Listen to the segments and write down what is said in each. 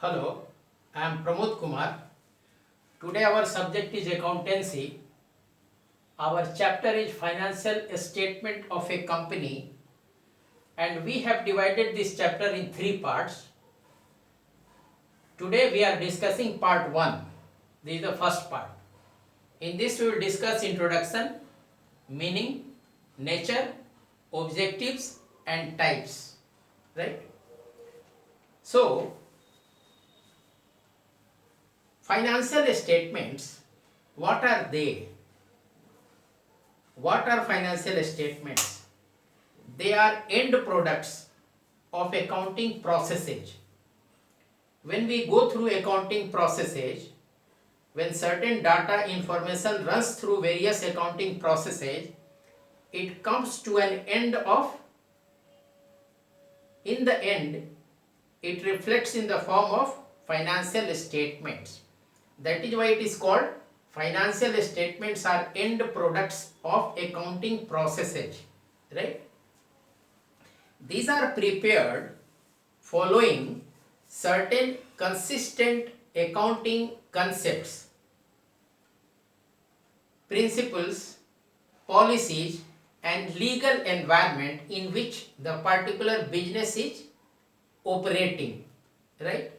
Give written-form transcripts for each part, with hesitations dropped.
Hello, I am Pramod Kumar. Today our subject is accountancy. Our chapter is financial statement of a company, and we have divided this chapter in three parts. Today we are discussing part 1. This is the first part. In this we will discuss introduction, meaning, nature, objectives and types. Right? So, financial statements, what are they? What are financial statements? They are end products of accounting processes. When we go through accounting processes, when certain data information runs through various accounting processes, it comes to an end of, in the end, it reflects in the form of financial statements. That is why it is called financial statements are end products of accounting processes, right? These are prepared following certain consistent accounting concepts, principles, policies and legal environment in which the particular business is operating, right?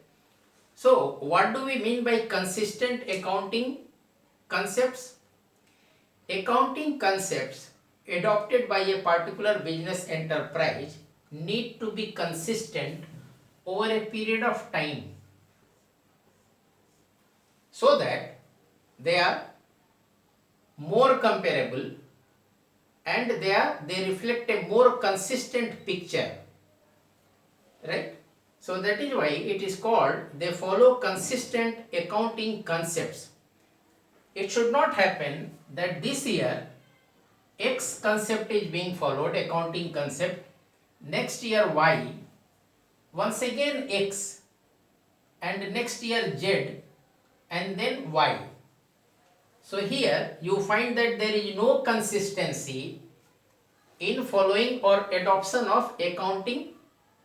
So, what do we mean by consistent accounting concepts? Accounting concepts adopted by a particular business enterprise need to be consistent over a period of time so that they are more comparable and they reflect a more consistent picture, right? So that is why it is called, they follow consistent accounting concepts. It should not happen that this year X concept is being followed, accounting concept, next year Y, once again X, and next year Z, and then Y. So here you find that there is no consistency in following or adoption of accounting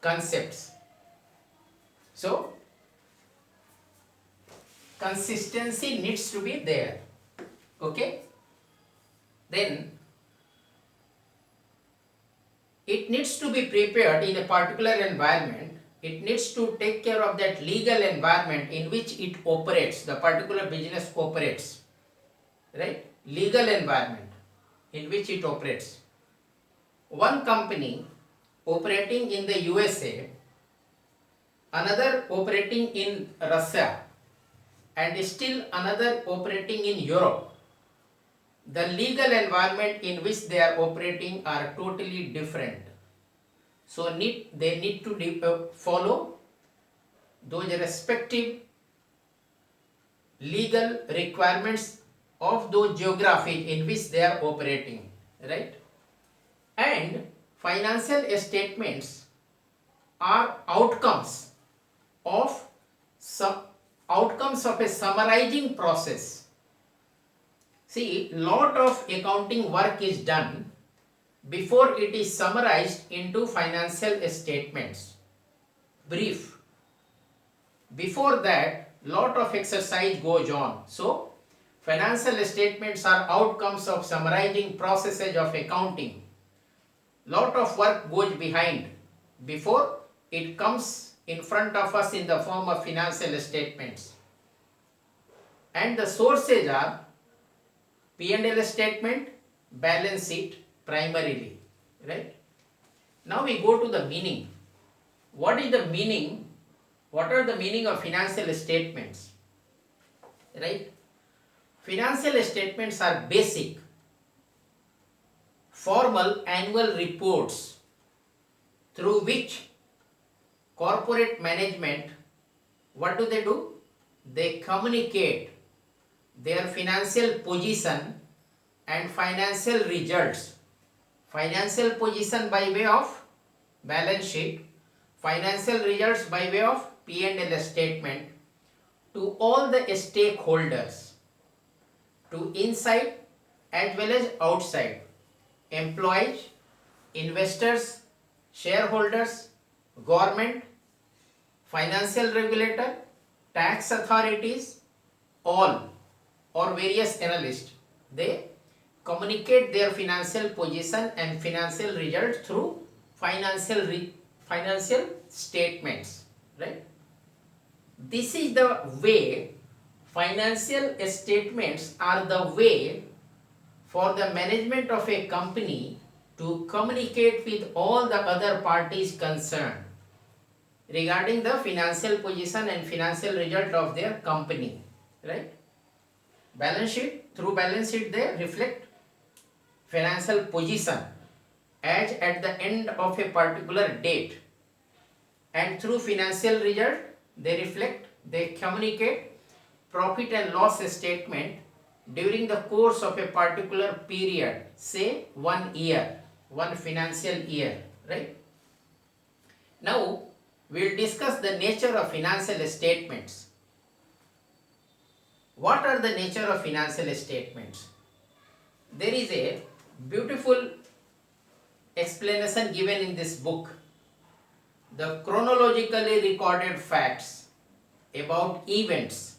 concepts. So consistency needs to be there. Okay? Then it needs to be prepared in a particular environment. It needs to take care of that legal environment in which it operates, the particular business operates, right? Legal environment in which it operates. One company operating in the USA, another operating in Russia, and still another operating in Europe, the legal environment in which they are operating are totally different. So they need to follow those respective legal requirements of those geographies in which they are operating, right? And financial statements are outcomes of a summarizing process. See, lot of accounting work is done before it is summarized into financial statements. Brief. Before that, lot of exercise goes on. So, financial statements are outcomes of summarizing processes of accounting. Lot of work goes behind before it comes in front of us in the form of financial statements. And the sources are P&L statement, balance sheet primarily, right? Now we go to the meaning. What is the meaning? What are the meaning of financial statements? Right? Financial statements are basic, formal annual reports through which corporate management, what do? They communicate their financial position and financial results. Financial position by way of balance sheet, financial results by way of P&L statement to all the stakeholders, to inside as well as outside, employees, investors, shareholders, government, financial regulator tax authorities, all or various analysts, they communicate their financial position and financial results through financial statements, right? This is the way. Financial statements are the way for the management of a company to communicate with all the other parties concerned regarding the financial position and financial result of their company, right? Balance sheet, through balance sheet they reflect financial position as at the end of a particular date, and through financial result they communicate profit and loss statement during the course of a particular period, say 1 year, one financial year, right? Now we will discuss the nature of financial statements. What are the nature of financial statements? There is a beautiful explanation given in this book. The chronologically recorded facts about events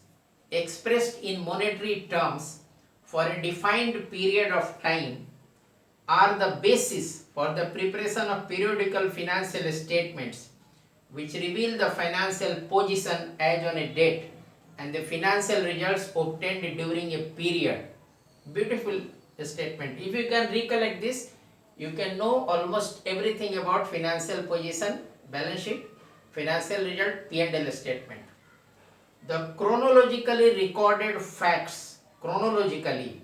expressed in monetary terms for a defined period of time are the basis for the preparation of periodical financial statements, which reveal the financial position as on a date and the financial results obtained during a period. Beautiful statement. If you can recollect this, you can know almost everything about financial position, balance sheet, financial result, P&L statement. The chronologically recorded facts, chronologically,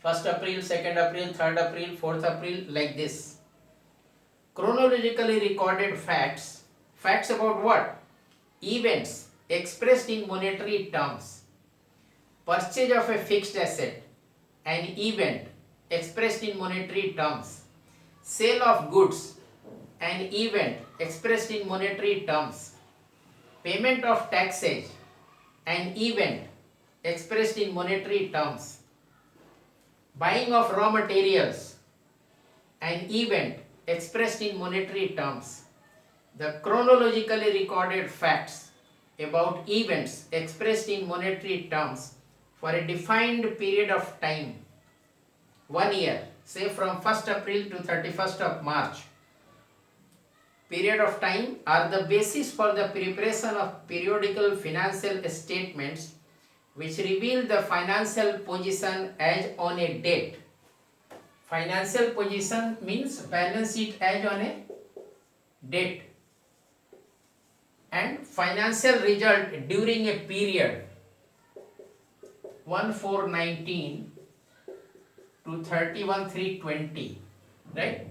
1st April, 2nd April, 3rd April, 4th April, like this. Chronologically recorded facts, facts about what? Events expressed in monetary terms. Purchase of a fixed asset, an event expressed in monetary terms. Sale of goods, an event expressed in monetary terms. Payment of taxes, an event expressed in monetary terms. Buying of raw materials, an event expressed in monetary terms. The chronologically recorded facts about events expressed in monetary terms for a defined period of time, 1 year, say from 1st April to 31st of March, period of time, are the basis for the preparation of periodical financial statements which reveal the financial position as on a date. Financial position means balance sheet as on a date, and financial result during a period 1/4/19 to 31/3/20, right?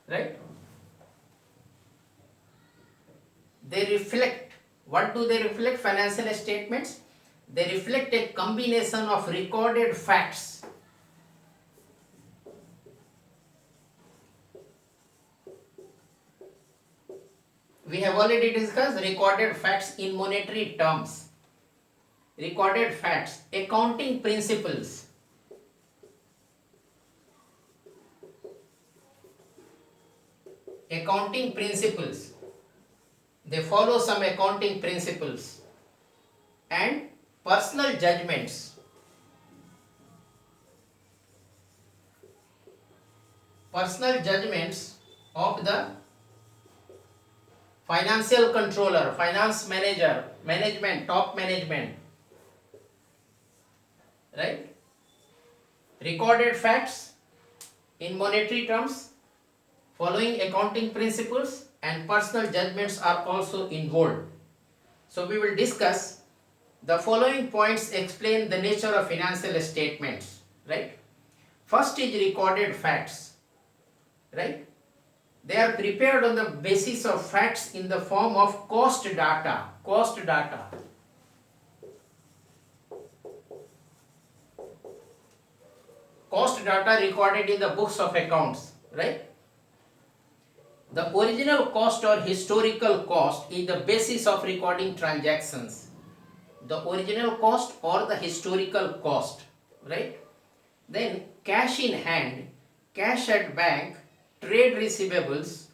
Right? They reflect, what do they reflect? Financial statements, they reflect a combination of recorded facts we have already discussed recorded facts in monetary terms, recorded facts, accounting principles, accounting principles, they follow some accounting principles, and personal judgments, personal judgments of the financial controller, finance manager, management, top management, right? Recorded facts in monetary terms, following accounting principles, and personal judgments are also involved. So we will discuss the following points, explain the nature of financial statements, right? First is recorded facts, right? They are prepared on the basis of facts in the form of cost data, cost data. Cost data recorded in the books of accounts, right? The original cost or historical cost is the basis of recording transactions. The original cost or the historical cost, right? Then cash in hand, cash at bank, trade receivables,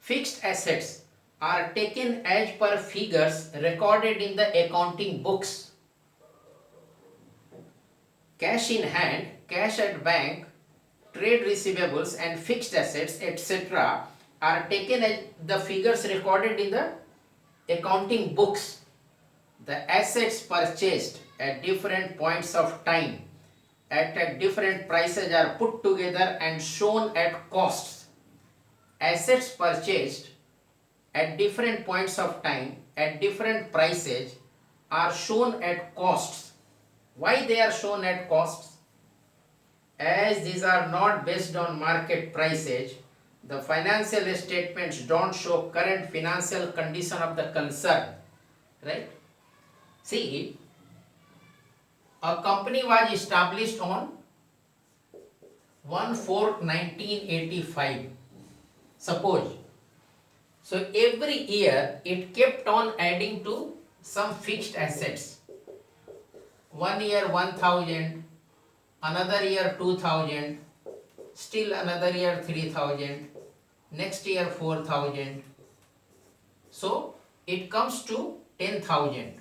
fixed assets are taken as per figures recorded in the accounting books. Cash in hand, cash at bank, trade receivables and fixed assets, etc. are taken as the figures recorded in the accounting books. The assets purchased at different points of time at different prices are put together and shown at costs. Assets purchased at different points of time at different prices are shown at costs. Why they are shown at costs? As these are not based on market prices, the financial statements don't show current financial condition of the concern, right? See, a company was established on 1/4/1985. Suppose. So every year it kept on adding to some fixed assets. 1 year 1000, another year 2000, still another year 3000, next year 4000. So it comes to 10,000.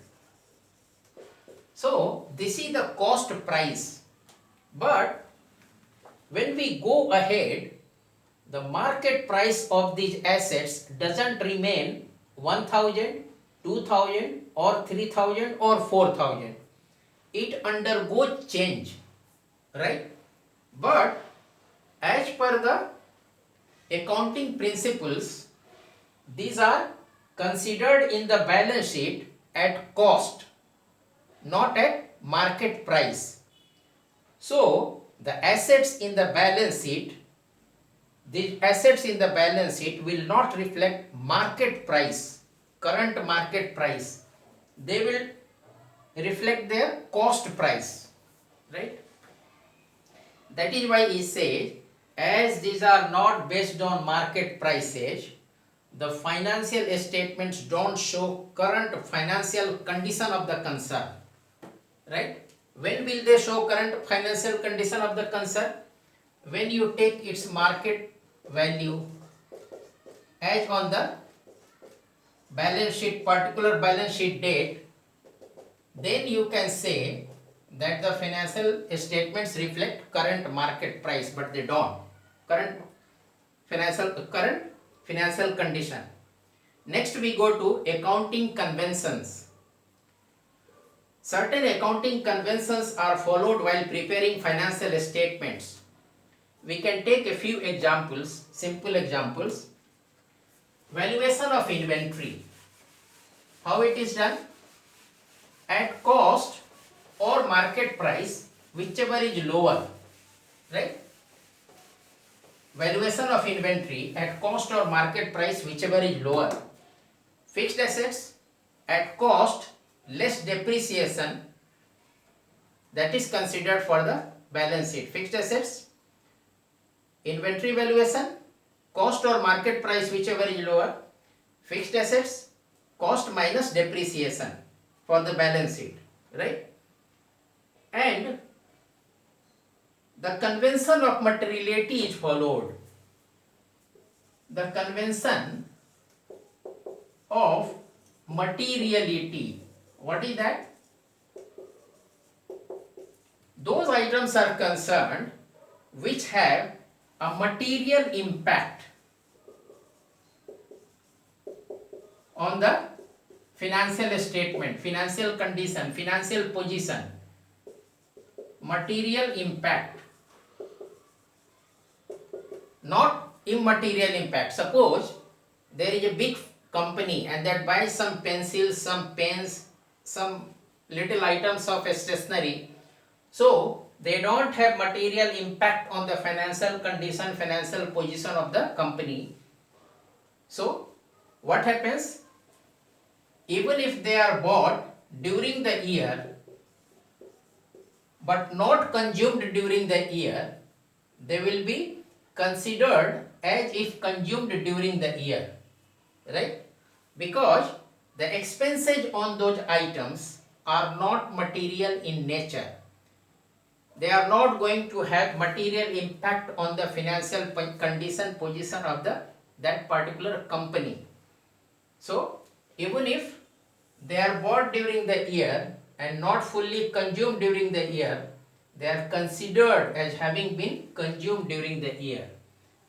So this is the cost price. But when we go ahead, the market price of these assets doesn't remain 1000, 2000 or 3000 or 4000. It undergoes change, right? But as per the accounting principles, these are considered in the balance sheet at cost, not at market price. So the assets in the balance sheet, the assets in the balance sheet will not reflect market price, current market price. They will reflect their cost price, right? That is why he says, as these are not based on market prices, the financial statements don't show current financial condition of the concern, right? When will they show current financial condition of the concern? When you take its market value as on the balance sheet, particular balance sheet date, then you can say that the financial statements reflect current market price, but they don't. Current financial condition. Next we go to accounting conventions. Certain accounting conventions are followed while preparing financial statements. We can take a few examples, simple examples. Valuation of inventory. How it is done? At cost or market price, whichever is lower, right? Valuation of inventory at cost or market price, whichever is lower. Fixed assets at cost less depreciation, that is considered for the balance sheet. Fixed assets, inventory valuation, cost or market price, whichever is lower. Fixed assets, cost minus depreciation for the balance sheet, right? And the convention of materiality is followed. The convention of materiality. What is that? Those items are concerned which have a material impact on the financial statement, financial condition, financial position. Material impact, not immaterial impact. Suppose there is a big company and that buys some pencils, some pens, some little items of stationery. So they don't have material impact on the financial condition, financial position of the company. So what happens? Even if they are bought during the year but not consumed during the year, they will be considered as if consumed during the year, right? Because the expenses on those items are not material in nature. They are not going to have material impact on the financial condition, position of that particular company. So even if they are bought during the year and not fully consumed during the year, they are considered as having been consumed during the year.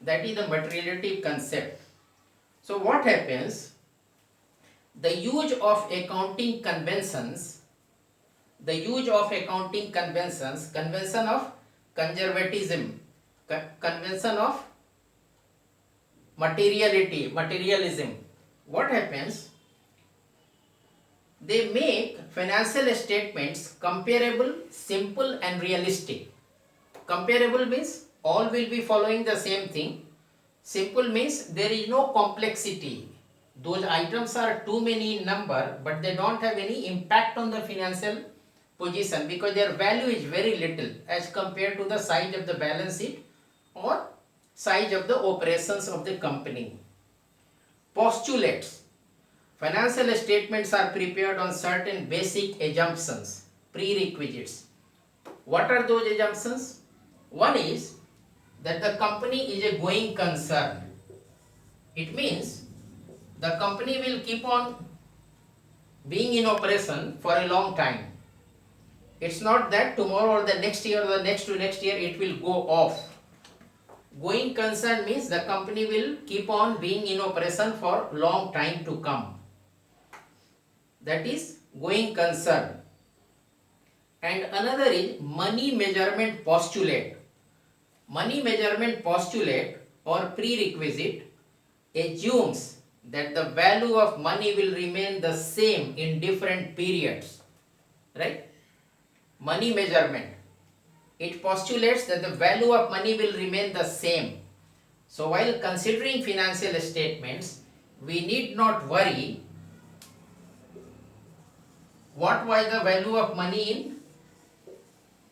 That is the materiality concept. So what happens? The use of accounting conventions, convention of conservatism, convention of materialism. What happens? They make financial statements comparable, simple and realistic. Comparable means all will be following the same thing. Simple means there is no complexity. Those items are too many in number, but they don't have any impact on the financial position because their value is very little as compared to the size of the balance sheet or size of the operations of the company. Postulates. Financial statements are prepared on certain basic assumptions, prerequisites. What are those assumptions? One is that the company is a going concern. It means the company will keep on being in operation for a long time. It's not that tomorrow or the next year or the next to next year it will go off. Going concern means the company will keep on being in operation for long time to come. That is going concern. And another is money measurement postulate. Money measurement postulate or prerequisite assumes that the value of money will remain the same in different periods. Right? Money measurement. It postulates that the value of money will remain the same. So while considering financial statements, we need not worry what was the value of money in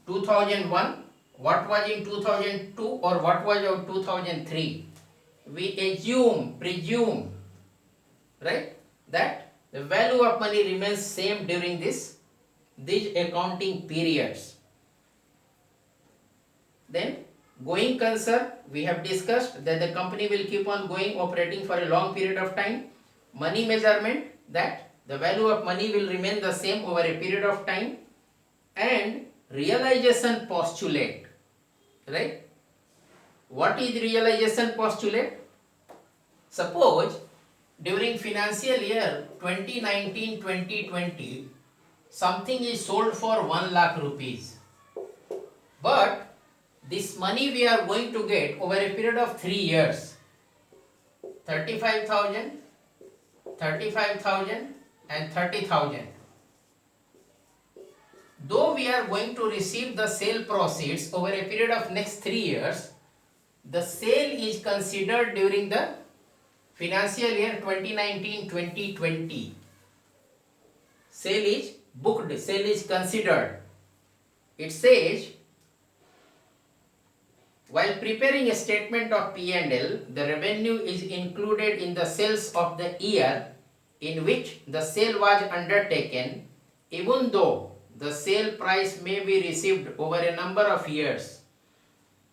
2001, what was in 2002 or what was in 2003. We presume, right, that the value of money remains same during these accounting periods. Then going concern, we have discussed that the company will keep on operating for a long period of time. Money measurement, that the value of money will remain the same over a period of time. And realization postulate, right? What is realization postulate? Suppose during financial year 2019-2020, something is sold for 1 lakh rupees. But this money we are going to get over a period of 3 years. 35,000, 35,000 and 30,000. Though we are going to receive the sale proceeds over a period of next 3 years, the sale is considered during the financial year 2019-2020. Sale is booked, sale is considered. It says, while preparing a statement of P&L, the revenue is included in the sales of the year in which the sale was undertaken, even though the sale price may be received over a number of years.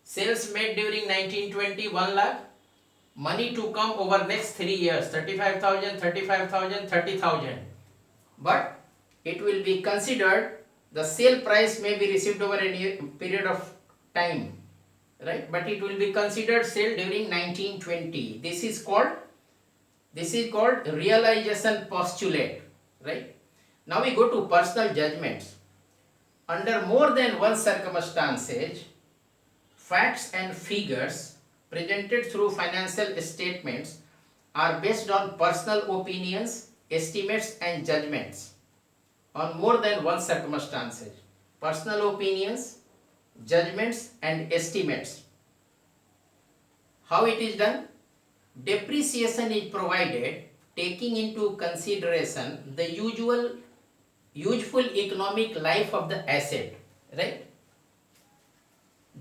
Sales made during 1920, 1 lakh, money to come over next 3 years, 35,000, 35,000, 30,000. But it will be considered the sale price may be received over a period of time. Right, but it will be considered sale during 1920. This is called realization postulate. Right. Now we go to personal judgments. Under more than one circumstances, facts and figures presented through financial statements are based on personal opinions, estimates and judgments. On more than one circumstances, personal opinions, judgments and estimates. How it is done? Depreciation is provided taking into consideration the useful economic life of the asset, right?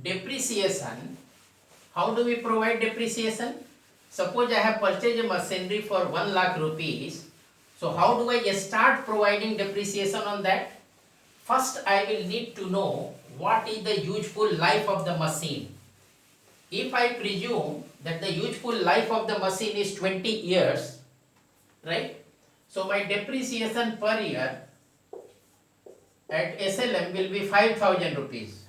Depreciation, how do we provide depreciation? Suppose I have purchased a machinery for 1 lakh rupees. So how do I start providing depreciation on that? First I will need to know what is the useful life of the machine. If I presume that the useful life of the machine is 20 years, right? So my depreciation per year at SLM will be 5,000 rupees.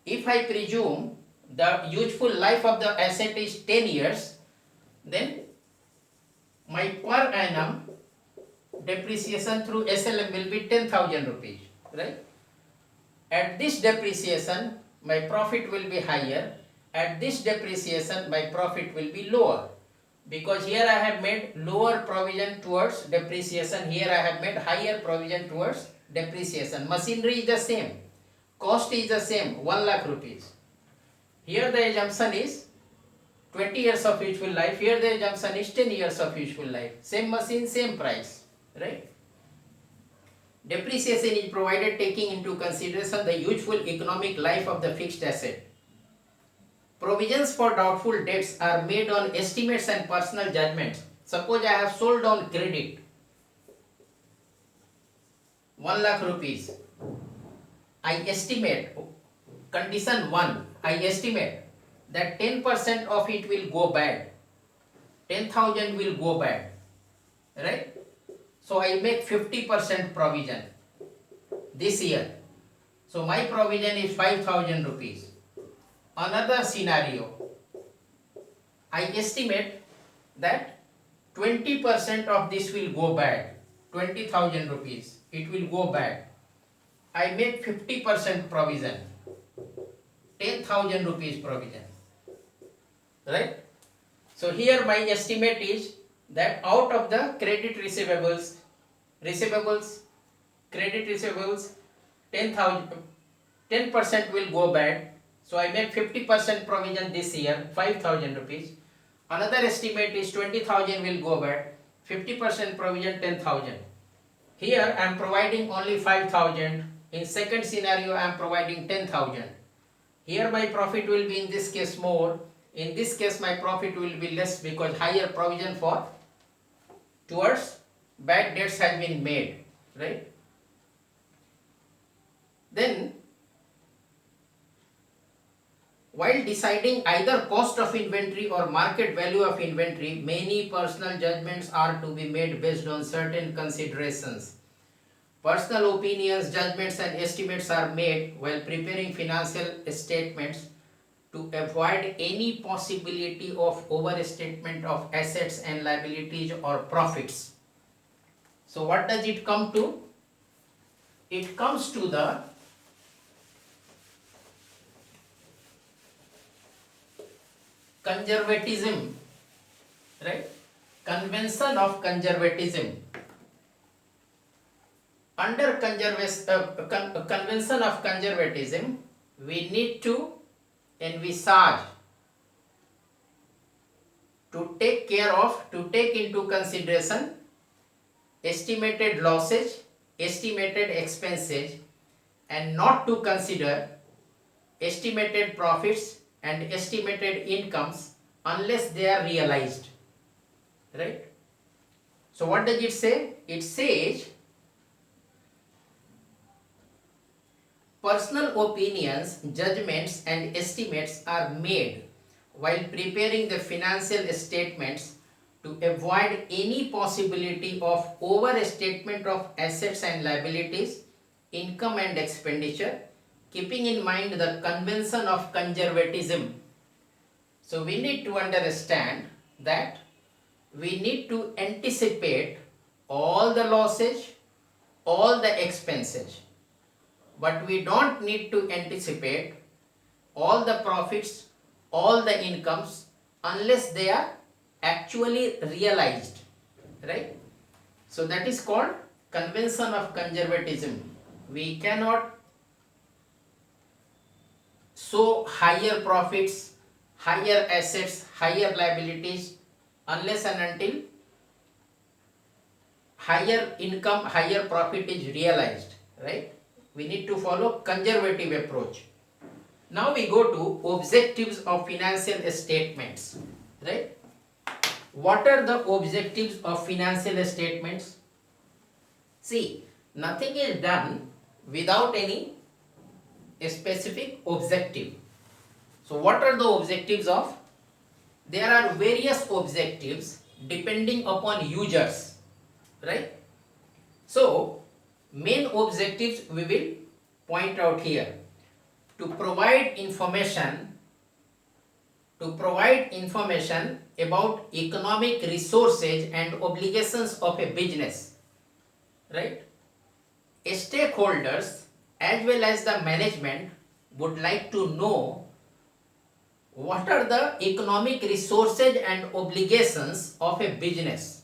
If I presume the useful life of the asset is 10 years, then my per annum depreciation through SLM will be 10,000 rupees, right? At this depreciation, my profit will be higher. At this depreciation, my profit will be lower. Because here I have made lower provision towards depreciation, here I have made higher provision towards depreciation. Machinery is the same, cost is the same, 1 lakh rupees. Here the assumption is 20 years of useful life, here the assumption is 10 years of useful life. Same machine, same price, right? Depreciation is provided taking into consideration the useful economic life of the fixed asset. Provisions for doubtful debts are made on estimates and personal judgments. Suppose I have sold on credit 1 lakh rupees. I estimate, condition 1, I estimate that 10% of it will go bad. 10,000 will go bad, right? So I make 50% provision this year. So my provision is 5,000 rupees. Another scenario, I estimate that 20% of this will go bad, 20,000 rupees, it will go bad. I make 50% provision, 10,000 rupees provision, right? So here my estimate is that out of the credit receivables, credit receivables, 10% will go bad. So I make 50% provision this year, 5,000 rupees. Another estimate is 20,000 will go bad, 50% provision 10,000. Here I am providing only 5,000. In second scenario I am providing 10,000. Here my profit will be in this case more. In this case my profit will be less because higher provision for towards bad debts has been made, right? Then while deciding either cost of inventory or market value of inventory, many personal judgments are to be made based on certain considerations. Personal opinions, judgments and estimates are made while preparing financial statements to avoid any possibility of overstatement of assets and liabilities or profits. So what does it come to? It comes to the conservatism, right? Convention of conservatism. Under convention of conservatism, we need to envisage, to take into consideration estimated losses, estimated expenses, and not to consider estimated profits and estimated incomes unless they are realized, right? So what does it say? It says personal opinions, judgments and estimates are made while preparing the financial statements to avoid any possibility of overstatement of assets and liabilities, income and expenditure, keeping in mind the convention of conservatism. So we need to understand that we need to anticipate all the losses, all the expenses, but we don't need to anticipate all the profits, all the incomes unless they are actually realized, right? So that is called convention of conservatism. We cannot show higher profits, higher assets, higher liabilities unless and until higher income, higher profit is realized, right? We need to follow conservative approach. Now we go to objectives of financial statements, right? What are the objectives of financial statements? See, nothing is done without any specific objective. So what are the objectives of? There are various objectives depending upon users. right? So main objectives we will point out here: to provide information about economic resources and obligations of a business, right? Stakeholders as well as the management would like to know what are the economic resources and obligations of a business,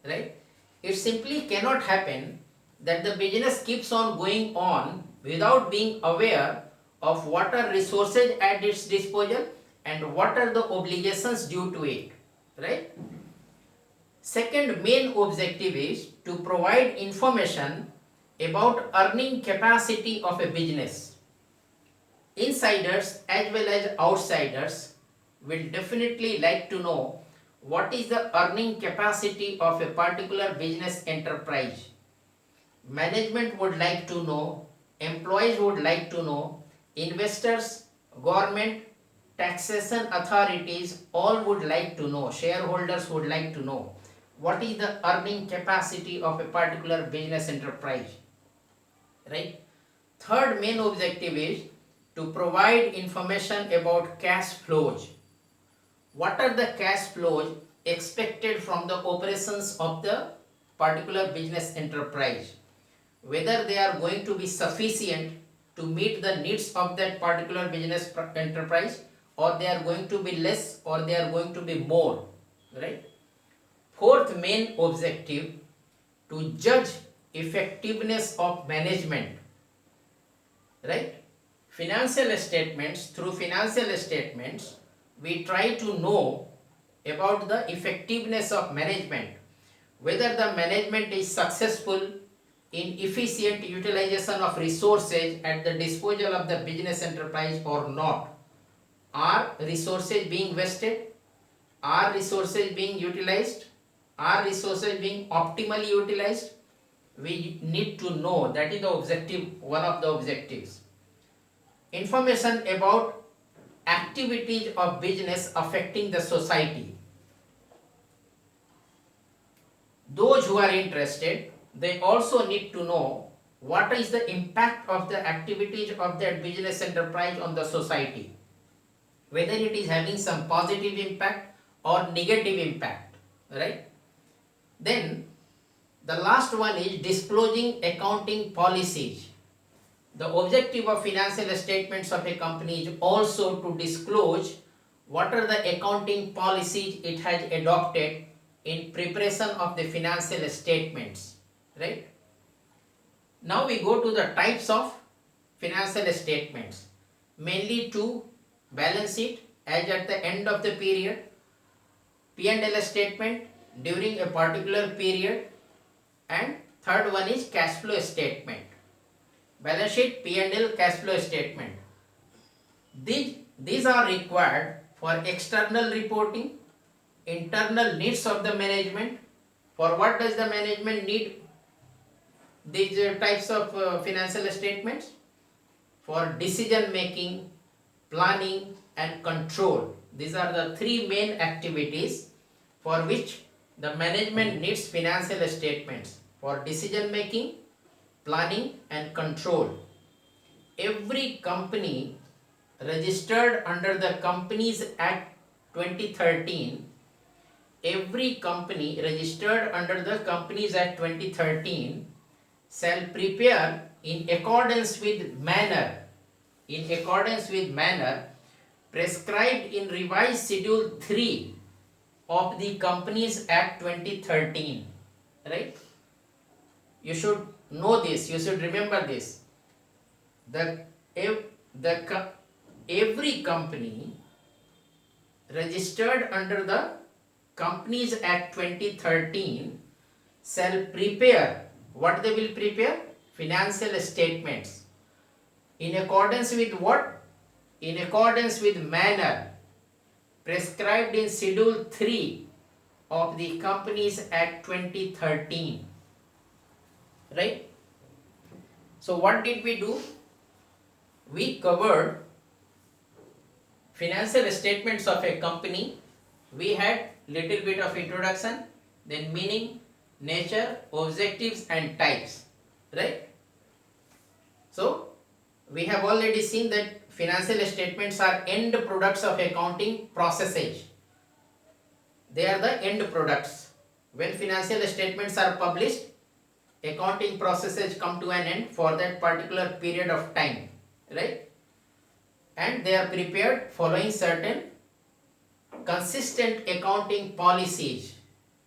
right? It simply cannot happen that the business keeps on going on without being aware of what are resources at its disposal and what are the obligations due to it, right? Second main objective is to provide information about earning capacity of a business. Insiders as well as outsiders will definitely like to know what is the earning capacity of a particular business enterprise. Management would like to know, employees would like to know, investors, government, taxation authorities all would like to know, shareholders would like to know what is the earning capacity of a particular business enterprise, right? Third main objective is to provide information about cash flows. What are the cash flows expected from the operations of the particular business enterprise? Whether they are going to be sufficient to meet the needs of that particular business enterprise, or they are going to be less, or they are going to be more, right? Fourth main objective: to judge effectiveness of management, right? Financial statements, through financial statements we try to know about the effectiveness of management, whether the management is successful in efficient utilization of resources at the disposal of the business enterprise or not. Are resources being wasted? Are resources being utilized? Are resources being optimally utilized? We need to know. That is the objective, one of the objectives. Information about activities of business affecting the society. Those who are interested, they also need to know what is the impact of the activities of that business enterprise on the society, whether it is having some positive impact or negative impact, right? Then the last one is disclosing accounting policies. The objective of financial statements of a company is also to disclose what are the accounting policies it has adopted in preparation of the financial statements, right? Now we go to the types of financial statements. Mainly two: balance sheet as at the end of the period, P&L statement during a particular period, and third one is cash flow statement. Balance sheet, P&L, cash flow statement. These are required for external reporting, internal needs of the management. For what does the management need these types of financial statements? For decision making, planning and control. These are the three main activities for which the management needs financial statements: for decision making, planning and control. Every company registered under the Companies Act 2013, every company registered under the Companies Act 2013 shall prepare in accordance with manner prescribed in revised schedule 3 of the Companies Act 2013, right? You should know this, you should remember this. Every company registered under the Companies Act 2013 shall prepare, what they will prepare? Financial statements. In accordance with what? In accordance with manner prescribed in schedule 3 of the Companies Act 2013. Right? So what did we do? We covered financial statements of a company. We had little bit of introduction, then meaning, nature, objectives and types, right? So we have already seen that financial statements are end products of accounting processes. They are the end products. When financial statements are published, accounting processes come to an end for that particular period of time, right? And they are prepared following certain consistent accounting policies,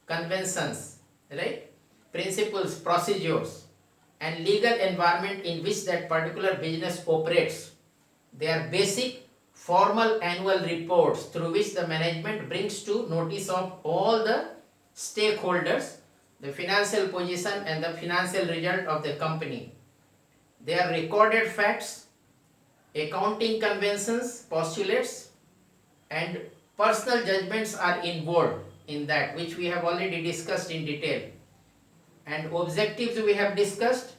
conventions, right? Principles, procedures, and legal environment in which that particular business operates. They are basic formal annual reports through which the management brings to notice of all the stakeholders the financial position and the financial result of the company. They are recorded facts, accounting conventions, postulates, and personal judgments are involved in that, which we have already discussed in detail. And objectives we have discussed.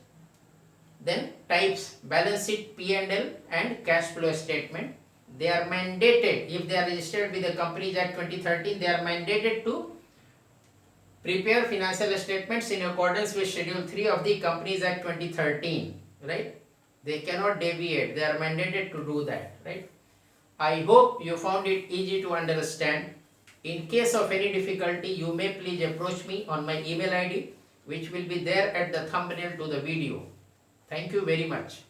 Then types, balance sheet, P&L and cash flow statement. They are mandated, if they are registered with the Companies Act 2013, they are mandated to prepare financial statements in accordance with Schedule 3 of the Companies Act 2013, right? They cannot deviate, they are mandated to do that, right? I hope you found it easy to understand. In case of any difficulty, you may please approach me on my email ID, which will be there at the thumbnail to the video. Thank you very much.